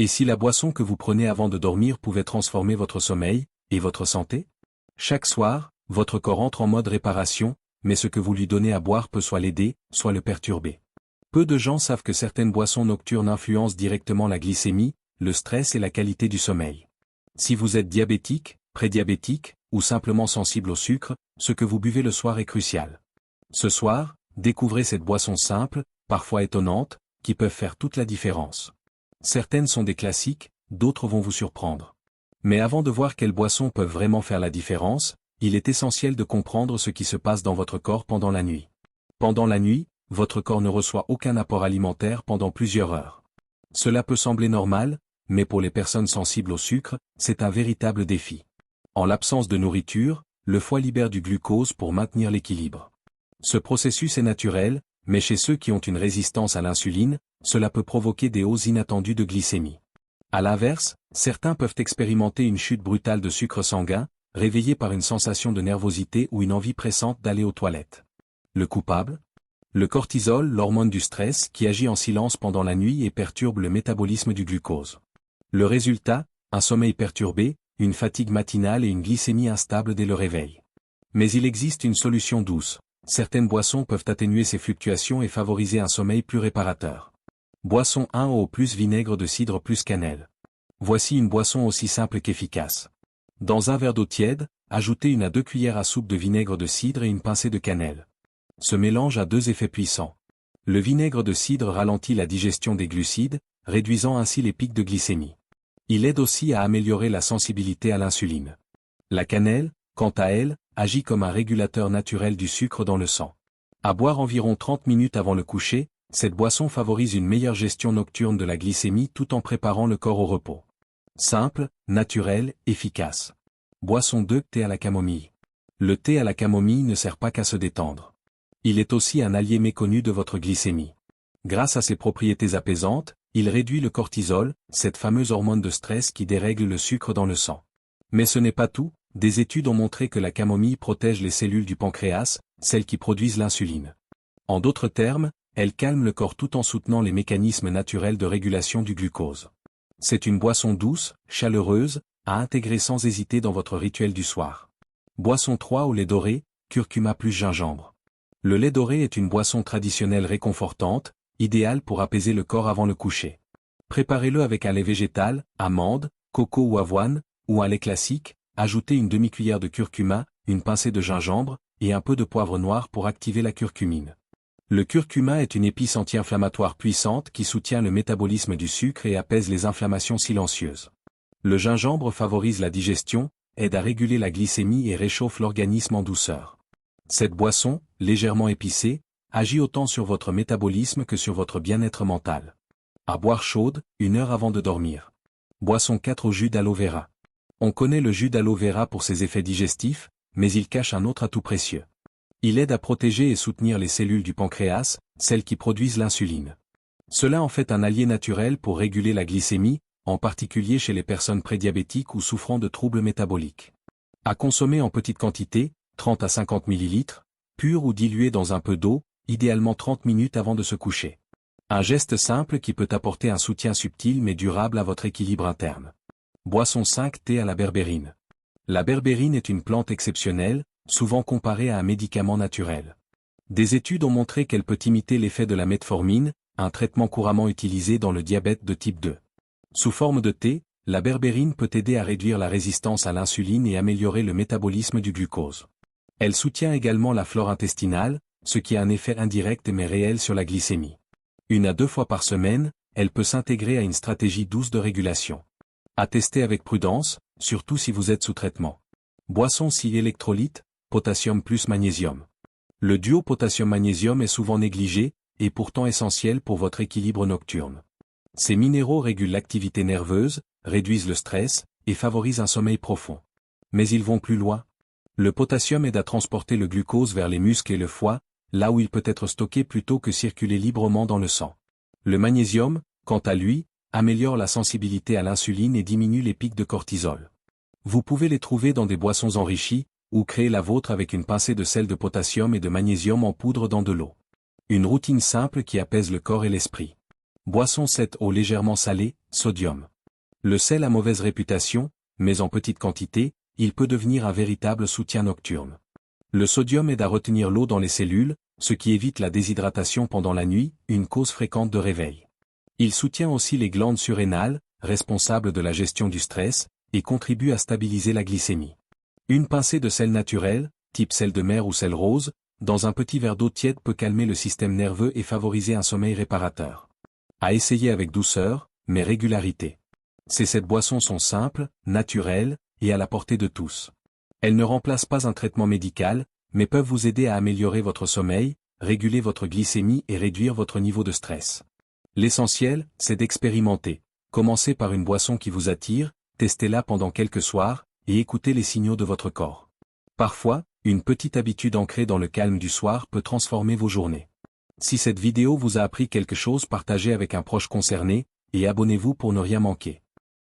Et si la boisson que vous prenez avant de dormir pouvait transformer votre sommeil, et votre santé? Chaque soir, votre corps entre en mode réparation, mais ce que vous lui donnez à boire peut soit l'aider, soit le perturber. Peu de gens savent que certaines boissons nocturnes influencent directement la glycémie, le stress et la qualité du sommeil. Si vous êtes diabétique, prédiabétique, ou simplement sensible au sucre, ce que vous buvez le soir est crucial. Ce soir, découvrez cette boisson simple, parfois étonnante, qui peuvent faire toute la différence. Certaines sont des classiques, d'autres vont vous surprendre. Mais avant de voir quelles boissons peuvent vraiment faire la différence, il est essentiel de comprendre ce qui se passe dans votre corps pendant la nuit. Pendant la nuit, votre corps ne reçoit aucun apport alimentaire pendant plusieurs heures. Cela peut sembler normal, mais pour les personnes sensibles au sucre, c'est un véritable défi. En l'absence de nourriture, le foie libère du glucose pour maintenir l'équilibre. Ce processus est naturel, mais chez ceux qui ont une résistance à l'insuline, cela peut provoquer des hausses inattendues de glycémie. À l'inverse, certains peuvent expérimenter une chute brutale de sucre sanguin, réveillés par une sensation de nervosité ou une envie pressante d'aller aux toilettes. Le coupable? Le cortisol, l'hormone du stress, qui agit en silence pendant la nuit et perturbe le métabolisme du glucose. Le résultat, un sommeil perturbé, une fatigue matinale et une glycémie instable dès le réveil. Mais il existe une solution douce. Certaines boissons peuvent atténuer ces fluctuations et favoriser un sommeil plus réparateur. Boisson 1 plus vinaigre de cidre plus cannelle. Voici une boisson aussi simple qu'efficace. Dans un verre d'eau tiède, ajoutez 1 à 2 cuillères à soupe de vinaigre de cidre et une pincée de cannelle. Ce mélange a 2 effets puissants. Le vinaigre de cidre ralentit la digestion des glucides, réduisant ainsi les pics de glycémie. Il aide aussi à améliorer la sensibilité à l'insuline. La cannelle, quant à elle, agit comme un régulateur naturel du sucre dans le sang. À boire environ 30 minutes avant le coucher, cette boisson favorise une meilleure gestion nocturne de la glycémie tout en préparant le corps au repos. Simple, naturel, efficace. Boisson 2, thé à la camomille. Le thé à la camomille ne sert pas qu'à se détendre. Il est aussi un allié méconnu de votre glycémie. Grâce à ses propriétés apaisantes, il réduit le cortisol, cette fameuse hormone de stress qui dérègle le sucre dans le sang. Mais ce n'est pas tout, des études ont montré que la camomille protège les cellules du pancréas, celles qui produisent l'insuline. En d'autres termes, elle calme le corps tout en soutenant les mécanismes naturels de régulation du glucose. C'est une boisson douce, chaleureuse, à intégrer sans hésiter dans votre rituel du soir. Boisson 3 au lait doré, curcuma plus gingembre. Le lait doré est une boisson traditionnelle réconfortante, idéale pour apaiser le corps avant le coucher. Préparez-le avec un lait végétal, amande, coco ou avoine, ou un lait classique, ajoutez une demi-cuillère de curcuma, une pincée de gingembre, et un peu de poivre noir pour activer la curcumine. Le curcuma est une épice anti-inflammatoire puissante qui soutient le métabolisme du sucre et apaise les inflammations silencieuses. Le gingembre favorise la digestion, aide à réguler la glycémie et réchauffe l'organisme en douceur. Cette boisson, légèrement épicée, agit autant sur votre métabolisme que sur votre bien-être mental. À boire chaude, 1 heure avant de dormir. Boisson 4 au jus d'aloe vera. On connaît le jus d'aloe vera pour ses effets digestifs, mais il cache un autre atout précieux. Il aide à protéger et soutenir les cellules du pancréas, celles qui produisent l'insuline. Cela en fait un allié naturel pour réguler la glycémie, en particulier chez les personnes prédiabétiques ou souffrant de troubles métaboliques. À consommer en petite quantité, 30 à 50 ml, pur ou dilué dans un peu d'eau, idéalement 30 minutes avant de se coucher. Un geste simple qui peut apporter un soutien subtil mais durable à votre équilibre interne. Boisson 5 thé à la berbérine. La berbérine est une plante exceptionnelle, souvent comparée à un médicament naturel. Des études ont montré qu'elle peut imiter l'effet de la metformine, un traitement couramment utilisé dans le diabète de type 2. Sous forme de thé, la berbérine peut aider à réduire la résistance à l'insuline et améliorer le métabolisme du glucose. Elle soutient également la flore intestinale, ce qui a un effet indirect mais réel sur la glycémie. 1 à 2 fois par semaine, elle peut s'intégrer à une stratégie douce de régulation. À tester avec prudence, surtout si vous êtes sous traitement. Boisson 6 électrolytes, potassium plus magnésium. Le duo potassium-magnésium est souvent négligé, et pourtant essentiel pour votre équilibre nocturne. Ces minéraux régulent l'activité nerveuse, réduisent le stress, et favorisent un sommeil profond. Mais ils vont plus loin. Le potassium aide à transporter le glucose vers les muscles et le foie, là où il peut être stocké plutôt que circuler librement dans le sang. Le magnésium, quant à lui, améliore la sensibilité à l'insuline et diminue les pics de cortisol. Vous pouvez les trouver dans des boissons enrichies, ou créer la vôtre avec une pincée de sel de potassium et de magnésium en poudre dans de l'eau. Une routine simple qui apaise le corps et l'esprit. Boisson 7 eau légèrement salée, sodium. Le sel a mauvaise réputation, mais en petite quantité, il peut devenir un véritable soutien nocturne. Le sodium aide à retenir l'eau dans les cellules, ce qui évite la déshydratation pendant la nuit, une cause fréquente de réveil. Il soutient aussi les glandes surrénales, responsables de la gestion du stress, et contribue à stabiliser la glycémie. Une pincée de sel naturel, type sel de mer ou sel rose, dans un petit verre d'eau tiède peut calmer le système nerveux et favoriser un sommeil réparateur. À essayer avec douceur, mais régularité. Ces 7 boissons sont simples, naturelles, et à la portée de tous. Elles ne remplacent pas un traitement médical, mais peuvent vous aider à améliorer votre sommeil, réguler votre glycémie et réduire votre niveau de stress. L'essentiel, c'est d'expérimenter. Commencez par une boisson qui vous attire, testez-la pendant quelques soirs, et écoutez les signaux de votre corps. Parfois, une petite habitude ancrée dans le calme du soir peut transformer vos journées. Si cette vidéo vous a appris quelque chose, partagez avec un proche concerné, et abonnez-vous pour ne rien manquer.